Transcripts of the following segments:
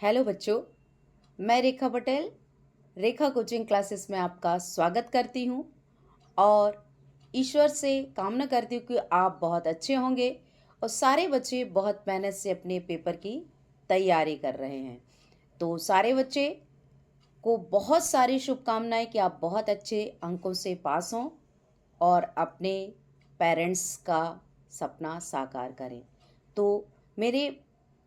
Hello बच्चों, मैं रेखा पटेल रेखा coaching classes में आपका स्वागत करती हूँ और ईश्वर से कामना करती हूँ कि आप बहुत अच्छे होंगे और सारे बच्चे बहुत मेहनत से अपने पेपर की तैयारी कर रहे हैं। तो सारे बच्चे को बहुत सारी शुभकामनाएं कि आप बहुत अच्छे अंकों से पास हों और अपने पेरेंट्स का सपना साकार करें। तो मेरे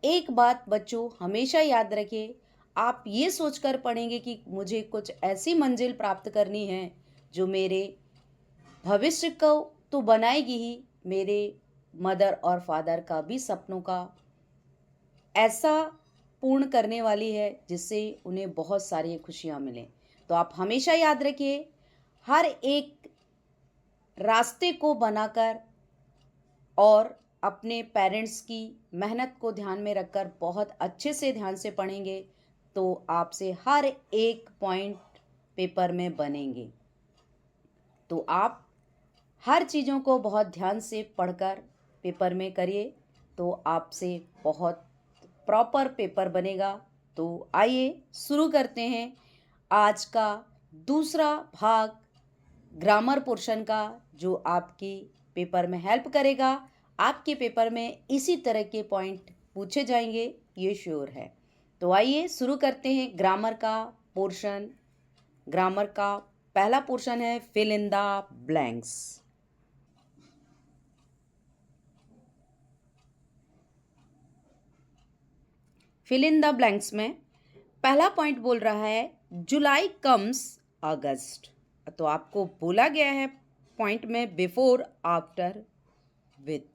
एक बात बच्चों हमेशा याद रखिए, आप ये सोचकर पढ़ेंगे कि मुझे कुछ ऐसी मंजिल प्राप्त करनी है जो मेरे भविष्य को तो बनाएगी ही, मेरे मदर और फादर का भी सपनों का ऐसा पूर्ण करने वाली है जिससे उन्हें बहुत सारी खुशियाँ मिलें। तो आप हमेशा याद रखिए, हर एक रास्ते को बनाकर और अपने पेरेंट्स की मेहनत को ध्यान में रखकर बहुत अच्छे से ध्यान से पढ़ेंगे तो आपसे हर एक पॉइंट पेपर में बनेंगे। तो आप हर चीज़ों को बहुत ध्यान से पढ़कर पेपर में करिए तो आपसे बहुत प्रॉपर पेपर बनेगा। तो आइए शुरू करते हैं आज का दूसरा भाग ग्रामर पोर्शन का, जो आपकी पेपर में हेल्प करेगा। आपके पेपर में इसी तरह के पॉइंट पूछे जाएंगे, ये श्योर है। तो आइए शुरू करते हैं ग्रामर का पोर्शन। ग्रामर का पहला पोर्शन है fill in the blanks. Fill in the blanks में पहला पॉइंट बोल रहा है जुलाई कम्स अगस्त। तो आपको बोला गया है पॉइंट में बिफोर, आफ्टर, विथ।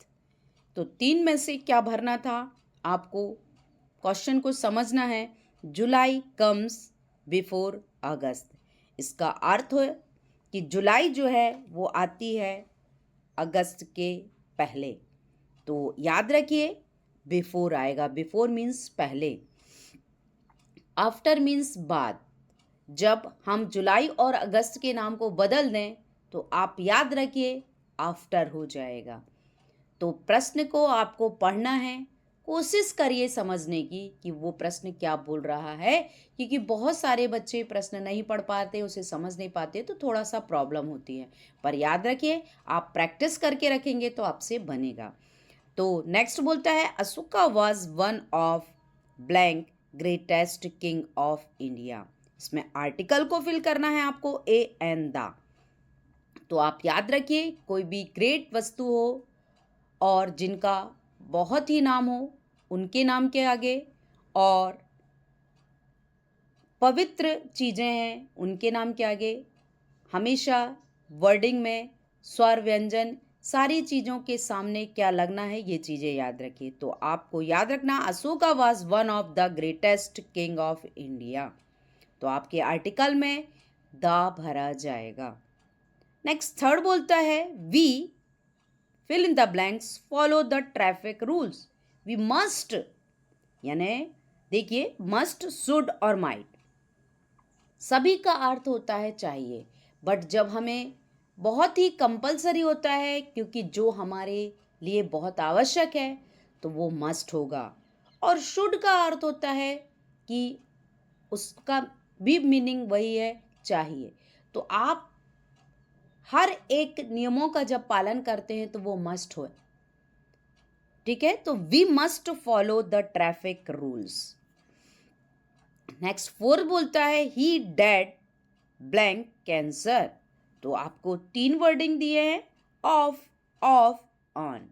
तो तीन में से क्या भरना था, आपको क्वेश्चन को समझना है। जुलाई कम्स बिफोर अगस्त, इसका अर्थ है कि जुलाई जो है वो आती है अगस्त के पहले। तो याद रखिए बिफोर आएगा, बिफोर मीन्स पहले, आफ्टर मीन्स बाद। जब हम जुलाई और अगस्त के नाम को बदल दें तो आप याद रखिए आफ्टर हो जाएगा। तो प्रश्न को आपको पढ़ना है, कोशिश करिए समझने की कि वो प्रश्न क्या बोल रहा है, क्योंकि बहुत सारे बच्चे प्रश्न नहीं पढ़ पाते, उसे समझ नहीं पाते, तो थोड़ा सा प्रॉब्लम होती है। पर याद रखिए आप प्रैक्टिस करके रखेंगे तो आपसे बनेगा। तो नेक्स्ट बोलता है Ashoka was one of blank greatest king of India. इसमें आर्टिकल को फिल करना है आपको, ए एन द। तो आप याद रखिए कोई भी ग्रेट वस्तु हो और जिनका बहुत ही नाम हो उनके नाम के आगे, और पवित्र चीज़ें हैं उनके नाम के आगे, हमेशा वर्डिंग में स्वर व्यंजन सारी चीज़ों के सामने क्या लगना है, ये चीज़ें याद रखिए। तो आपको याद रखना Ashoka was one of the greatest king of India. तो आपके आर्टिकल में द भरा जाएगा। नेक्स्ट थर्ड बोलता है we fill in the blanks follow the traffic rules. We must, यानी देखिए मस्ट, शुड और माइट सभी का अर्थ होता है चाहिए, बट जब हमें बहुत ही कंपलसरी होता है क्योंकि जो हमारे लिए बहुत आवश्यक है तो वो मस्ट होगा। और शुड का अर्थ होता है कि उसका भी मीनिंग वही है, चाहिए। तो आप हर एक नियमों का जब पालन करते हैं तो वो मस्ट हो, ठीक है। तो we must follow the traffic rules. Next four बोलता है ही डेड ब्लैंक कैंसर। तो आपको तीन वर्डिंग दिए हैं, ऑफ, ऑफ, ऑन।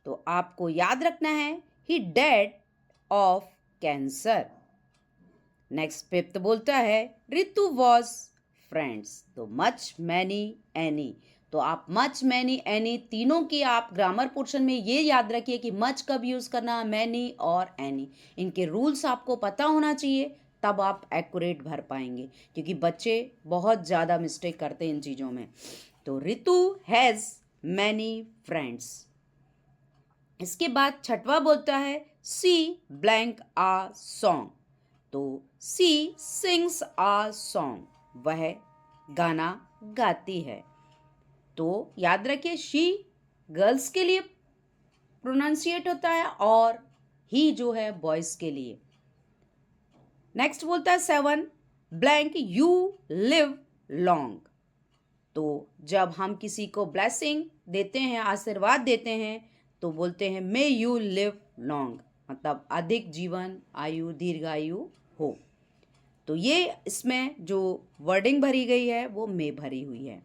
तो आपको याद रखना है he dead of cancer. Next fifth बोलता है ऋतु वॉज फ्रेंड्स। तो मच, मैनी, एनी। तो आप मच, मैनी, एनी तीनों की आप ग्रामर पोर्शन में ये याद रखिए कि मच कब यूज़ करना, मैनी और एनी, इनके रूल्स आपको पता होना चाहिए, तब आप एक्यूरेट भर पाएंगे, क्योंकि बच्चे बहुत ज़्यादा मिस्टेक करते हैं इन चीज़ों में। तो ऋतु हैज़ मैनी फ्रेंड्स। इसके बाद छठवा बोलता है सी ब्लैंक आ सॉन्ग। तो सी सिंग्स आ सॉन्ग, वह गाना गाती है। तो याद रखिए शी गर्ल्स के लिए प्रोनाउंसिएट होता है और ही जो है बॉयज़ के लिए। नेक्स्ट बोलता है 7 ब्लैंक यू लिव लॉन्ग। तो जब हम किसी को ब्लेसिंग देते हैं, आशीर्वाद देते हैं, तो बोलते हैं मे यू लिव लॉन्ग, मतलब अधिक जीवन आयु दीर्घायु हो। तो ये इसमें जो वर्डिंग भरी गई है वो मे भरी हुई है।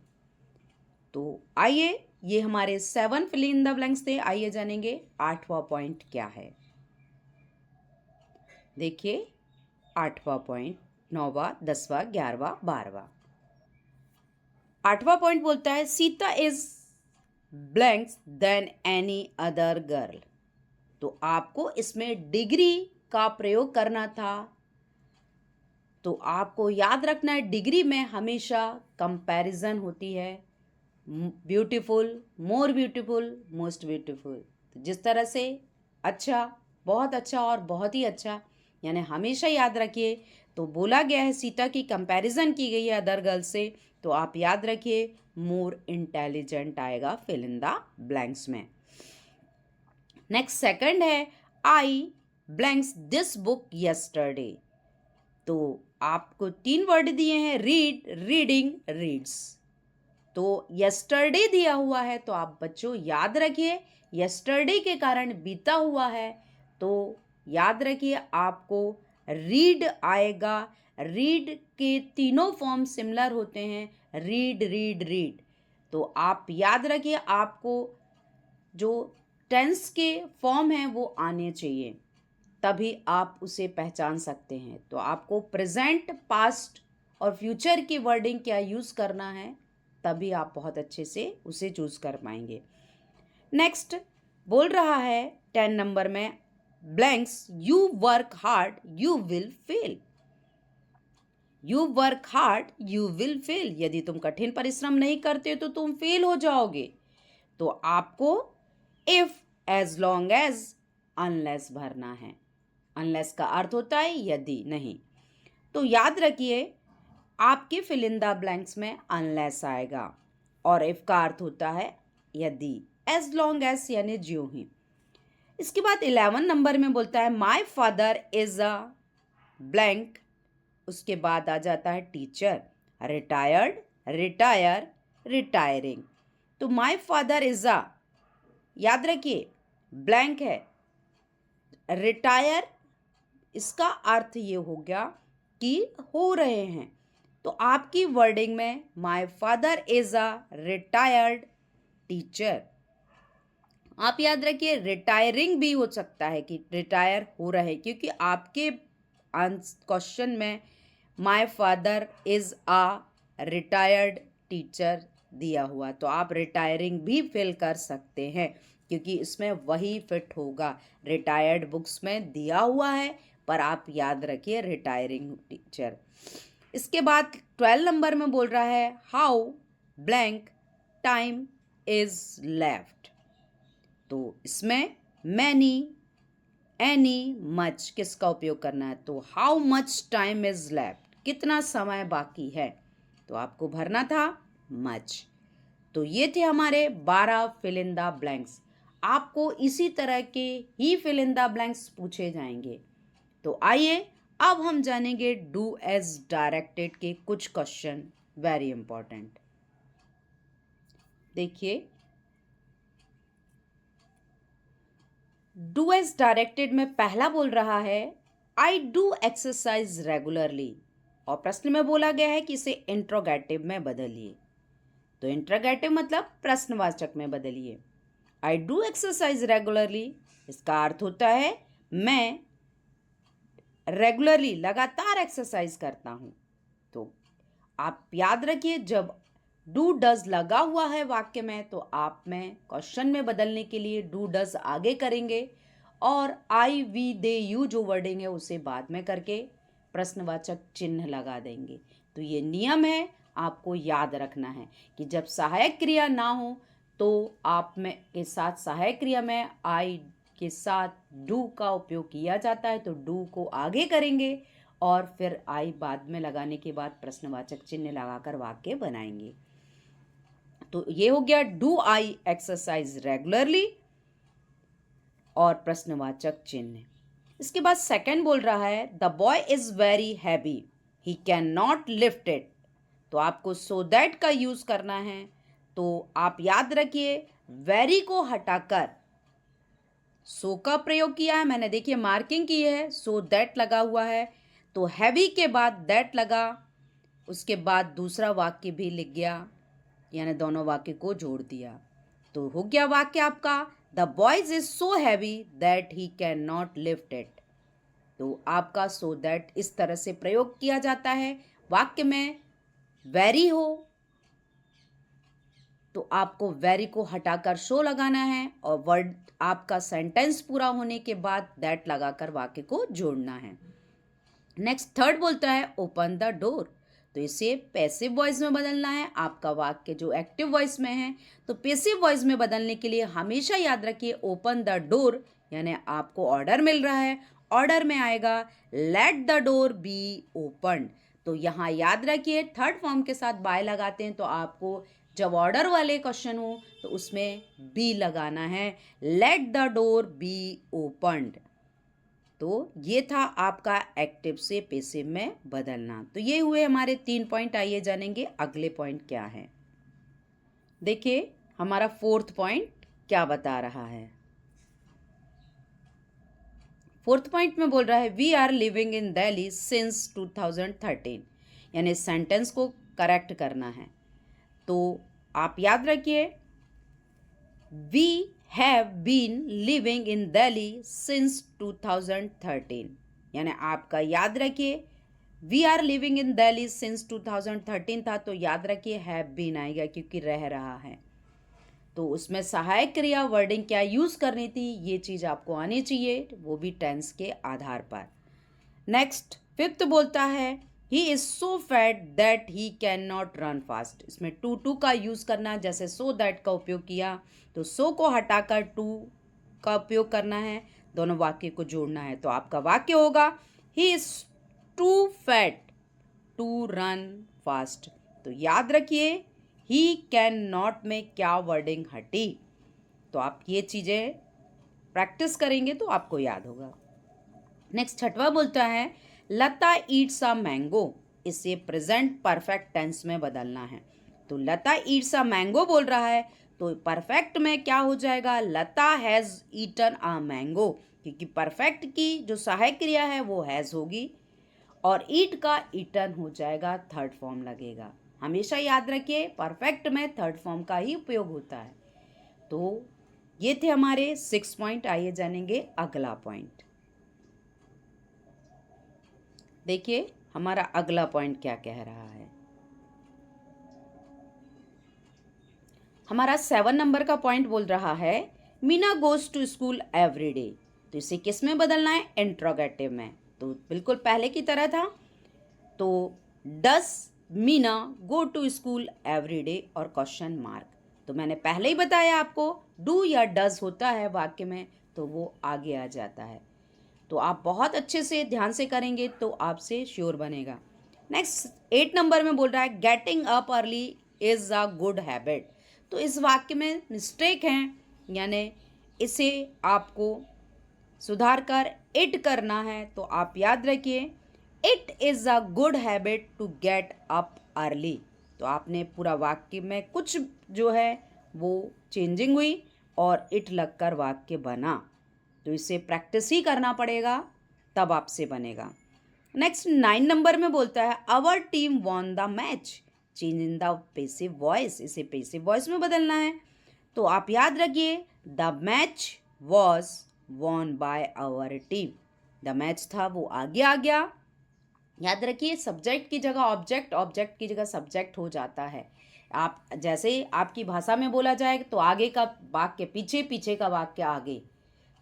तो आइए, ये हमारे 7 फिल इन द ब्लैंक्स थे। आइए जानेंगे 8वां पॉइंट क्या है। देखिए 8वां पॉइंट, 9वां, 10वां, 11वां, 12वां। 8वां पॉइंट बोलता है Sita is blanks than any other girl. तो आपको इसमें डिग्री का प्रयोग करना था। तो आपको याद रखना है डिग्री में हमेशा कंपैरिजन होती है, beautiful, more beautiful, most beautiful. तो जिस तरह से अच्छा, बहुत अच्छा और बहुत ही अच्छा, यानी हमेशा याद रखिए। तो बोला गया है सीता की कंपैरिजन की गई है अदर गर्ल से, तो आप याद रखिए मोर इंटेलिजेंट आएगा फिल इन द ब्लैंक्स में। नेक्स्ट सेकंड है आई ब्लैंक्स दिस बुक यस्टरडे। तो आपको 3 वर्ड दिए हैं, रीड, रीडिंग, रीड्स। तो यस्टरडे दिया हुआ है, तो आप बच्चों याद रखिए यस्टरडे के कारण बीता हुआ है, तो याद रखिए आपको रीड आएगा। रीड के तीनों फॉर्म सिमिलर होते हैं, रीड, रीड, रीड। तो आप याद रखिए आपको जो टेंस के फॉर्म हैं वो आने चाहिए, तभी आप उसे पहचान सकते हैं। तो आपको प्रेजेंट, पास्ट और फ्यूचर की वर्डिंग क्या यूज़ करना है, तभी आप बहुत अच्छे से उसे चूज़ कर पाएंगे। नेक्स्ट बोल रहा है 10 नंबर में blanks you work hard you will fail. You work hard you will fail, यदि तुम कठिन परिश्रम नहीं करते तो तुम फेल हो जाओगे। तो आपको if, as long as, unless भरना है। अनलेस का अर्थ होता है यदि, नहीं। तो याद रखिए आपके फिल इन द ब्लैंक्स में अनलेस आएगा, और इफ का अर्थ होता है यदि, एज लॉन्ग एज यानी ज्यों ही। इसके बाद 11 नंबर में बोलता है my father is a blank. उसके बाद आ जाता है टीचर, रिटायर्ड, रिटायर, रिटायरिंग। तो माई फादर इज अ, याद रखिए ब्लैंक है, रिटायर, इसका अर्थ ये हो गया कि हो रहे हैं। तो आपकी वर्डिंग में my father is a retired teacher. आप याद रखिए रिटायरिंग भी हो सकता है कि रिटायर हो रहे, क्योंकि आपके क्वेश्चन में my father is a retired teacher दिया हुआ, तो आप रिटायरिंग भी फिल कर सकते हैं, क्योंकि इसमें वही फिट होगा। रिटायर्ड बुक्स में दिया हुआ है, पर आप याद रखिए रिटायरिंग टीचर। इसके बाद 12 नंबर में बोल रहा है how blank time is left. तो इसमें मैनी, एनी, मच किसका उपयोग करना है, तो how much time is left, कितना समय बाकी है, तो आपको भरना था मच। तो ये थे हमारे 12 फिल इन द ब्लैंक्स। आपको इसी तरह के ही फिल इन द ब्लैंक्स पूछे जाएंगे। तो आइए अब हम जानेंगे डू एज डायरेक्टेड के कुछ क्वेश्चन, वेरी इंपॉर्टेंट। देखिए डू एज डायरेक्टेड में पहला बोल रहा है आई डू एक्सरसाइज रेगुलरली, और प्रश्न में बोला गया है कि इसे इंट्रोगेटिव में बदलिए। तो इंट्रोगेटिव मतलब प्रश्नवाचक में बदलिए। आई डू एक्सरसाइज रेगुलरली, इसका अर्थ होता है मैं रेगुलरली, लगातार एक्सरसाइज करता हूँ। तो आप याद रखिए जब डू डज लगा हुआ है वाक्य में, तो आप में क्वेश्चन में बदलने के लिए डू डज आगे करेंगे, और आई वी दे यू जो वर्डिंग है उसे बाद में करके प्रश्नवाचक चिन्ह लगा देंगे। तो ये नियम है, आपको याद रखना है कि जब सहायक क्रिया ना हो तो आप में के साथ सहायक क्रिया में आई के साथ डू का उपयोग किया जाता है, तो डू को आगे करेंगे और फिर आई बाद में लगाने के बाद प्रश्नवाचक चिन्ह लगाकर वाक्य बनाएंगे। तो ये हो गया डू आई एक्सरसाइज रेगुलरली और प्रश्नवाचक चिन्ह। इसके बाद सेकंड बोल रहा है the boy is very heavy, he can not lift it. तो आपको सो दैट का यूज करना है। तो आप याद रखिए वेरी को हटाकर सो का प्रयोग किया है मैंने, देखिए मार्किंग की है, सो दैट लगा हुआ है। तो हैवी के बाद दैट लगा, उसके बाद दूसरा वाक्य भी लिख गया, यानी दोनों वाक्य को जोड़ दिया। तो हो गया वाक्य आपका the boys is so heavy that he can not lift it. तो आपका सो दैट इस तरह से प्रयोग किया जाता है। वाक्य में वेरी हो तो आपको वेरी को हटाकर शो लगाना है और वर्ड आपका सेंटेंस पूरा होने के बाद दैट लगाकर वाक्य को जोड़ना है। नेक्स्ट थर्ड बोलता है ओपन द डोर। तो इसे पैसिव वॉइस में बदलना है। आपका वाक्य जो एक्टिव वॉइस में है तो पैसिव वॉइस में बदलने के लिए हमेशा याद रखिए ओपन द डोर, यानी आपको ऑर्डर मिल रहा है, ऑर्डर में आएगा late the door be open. तो यहाँ याद रखिए थर्ड फॉर्म के साथ बाय लगाते हैं तो आपको जब ऑर्डर वाले क्वेश्चन हो तो उसमें बी लगाना है, let the door be opened. तो ये था आपका एक्टिव से पैसिव में बदलना। तो ये हुए हमारे 3 पॉइंट। आइए जानेंगे अगले पॉइंट क्या है। देखिए हमारा फोर्थ पॉइंट क्या बता रहा है। फोर्थ पॉइंट में बोल रहा है we are living in Delhi since 2013, यानी सेंटेंस को करेक्ट करना है। तो आप याद रखिए we have been living in Delhi since 2013, यानी आपका याद रखिए we are living in Delhi since 2013 था तो याद रखिए हैव बीन आएगा क्योंकि रह रहा है। तो उसमें सहायक क्रिया वर्डिंग क्या यूज़ करनी थी ये चीज़ आपको आनी चाहिए, वो भी टेंस के आधार पर। नेक्स्ट फिफ्थ बोलता है he is so fat that he can not run fast. इसमें टू का यूज करना, जैसे सो दैट का उपयोग किया तो सो को हटाकर टू का उपयोग करना है, दोनों वाक्य को जोड़ना है। तो आपका वाक्य होगा he is too fat to run fast. तो याद रखिए ही कैन नॉट में क्या वर्डिंग हटी। तो आप ये चीजें प्रैक्टिस करेंगे तो आपको याद होगा। नेक्स्ट छठवा बोलता है लता ईट्स अ मैंगो। इसे प्रेजेंट परफेक्ट टेंस में बदलना है। तो लता ईट्स अ मैंगो बोल रहा है तो परफेक्ट में क्या हो जाएगा लता हैज ईटन अ मैंगो, क्योंकि परफेक्ट की जो सहायक क्रिया है वो हैज होगी और ईट का ईटन हो जाएगा, थर्ड फॉर्म लगेगा। हमेशा याद रखिए परफेक्ट में थर्ड फॉर्म का ही उपयोग होता है। तो ये थे हमारे 6 पॉइंट। आइए जानेंगे अगला पॉइंट। देखिए हमारा अगला पॉइंट क्या कह रहा है। हमारा 7 नंबर का पॉइंट बोल रहा है Meena goes to school every day. तो इसे किस में बदलना है इंट्रोगेटिव में। तो बिल्कुल पहले की तरह था। तो does Meena go to school every day और क्वेश्चन मार्क। तो मैंने पहले ही बताया आपको डू या डज होता है वाक्य में तो वो आगे आ जाता है। तो आप बहुत अच्छे से ध्यान से करेंगे तो आपसे श्योर बनेगा। नेक्स्ट 8 नंबर में बोल रहा है getting up early is a good habit. तो इस वाक्य में मिस्टेक है, यानी इसे आपको सुधार कर इट करना है। तो आप याद रखिए it is a good habit to get up early. तो आपने पूरा वाक्य में कुछ जो है वो चेंजिंग हुई और इट लगकर वाक्य बना। तो इसे प्रैक्टिस ही करना पड़ेगा तब आपसे बनेगा। नेक्स्ट 9 नंबर में बोलता है our team won the match. Change in the passive voice, इसे पैसिव वॉइस में बदलना है। तो आप याद रखिए the match was won by our team. The match था वो आगे आ गया। याद रखिए सब्जेक्ट की जगह ऑब्जेक्ट, ऑब्जेक्ट की जगह सब्जेक्ट हो जाता है। आप जैसे आपकी भाषा में बोला जाए तो आगे का वाक्य पीछे, पीछे का वाक्य आगे।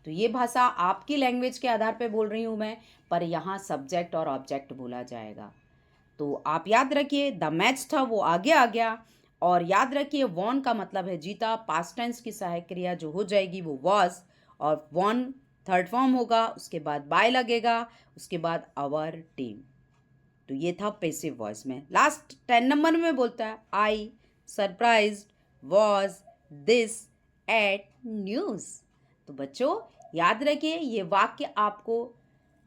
तो ये भाषा आपकी लैंग्वेज के आधार पे बोल रही हूँ मैं, पर यहाँ सब्जेक्ट और ऑब्जेक्ट बोला जाएगा। तो आप याद रखिए द मैच था वो आगे आ गया और याद रखिए वॉन का मतलब है जीता। पास्ट टेंस की सहायक क्रिया जो हो जाएगी वो वॉज और वॉन थर्ड फॉर्म होगा, उसके बाद बाय लगेगा, उसके बाद आवर टीम। तो ये था पैसिव वॉइस में। लास्ट 10 नंबर में बोलता है I surprised was this at news. तो बच्चों याद रखिए ये वाक्य आपको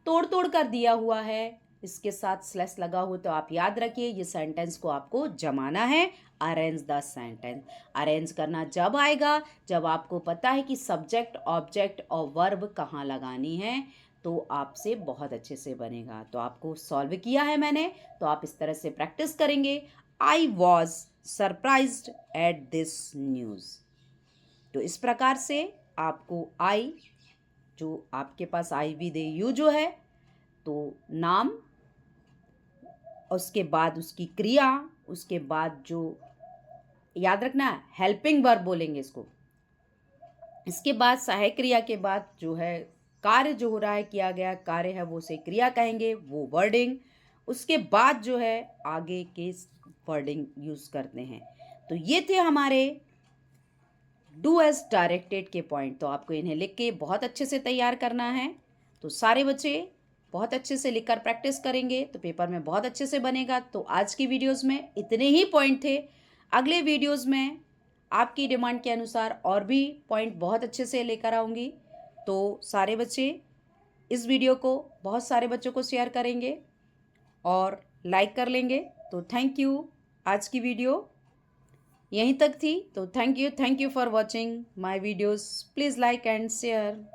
तोड़ तोड़ कर दिया हुआ है, इसके साथ स्लैश लगा हो, तो आप याद रखिए ये सेंटेंस को आपको जमाना है। Arrange the sentence. अरेंज करना जब आएगा जब आपको पता है कि सब्जेक्ट, ऑब्जेक्ट और वर्ब कहाँ लगानी है, तो आपसे बहुत अच्छे से बनेगा। तो आपको सॉल्व किया है मैंने, तो आप इस तरह से प्रैक्टिस करेंगे। I was surprised at this news. तो इस प्रकार से आपको आई, जो आपके पास आई भी दे यू जो है, तो नाम, उसके बाद उसकी क्रिया, उसके बाद जो याद रखना हेल्पिंग वर्ब बोलेंगे इसको, इसके बाद सहायक क्रिया के बाद जो है कार्य जो हो रहा है, किया गया कार्य है, वो से क्रिया कहेंगे, वो वर्डिंग, उसके बाद जो है आगे के वर्डिंग यूज करते हैं। तो ये थे हमारे डू एज डायरेक्टेड के पॉइंट। तो आपको इन्हें लिख के बहुत अच्छे से तैयार करना है। तो सारे बच्चे बहुत अच्छे से लिखकर प्रैक्टिस करेंगे तो पेपर में बहुत अच्छे से बनेगा। तो आज की वीडियोस में इतने ही पॉइंट थे। अगले वीडियोस में आपकी डिमांड के अनुसार और भी पॉइंट बहुत अच्छे से लेकर आऊँगी। तो सारे बच्चे इस वीडियो को बहुत सारे बच्चों को शेयर करेंगे और लाइक कर लेंगे। तो थैंक यू। आज की वीडियो यहीं तक थी। तो thank you for watching my videos. Please like and share.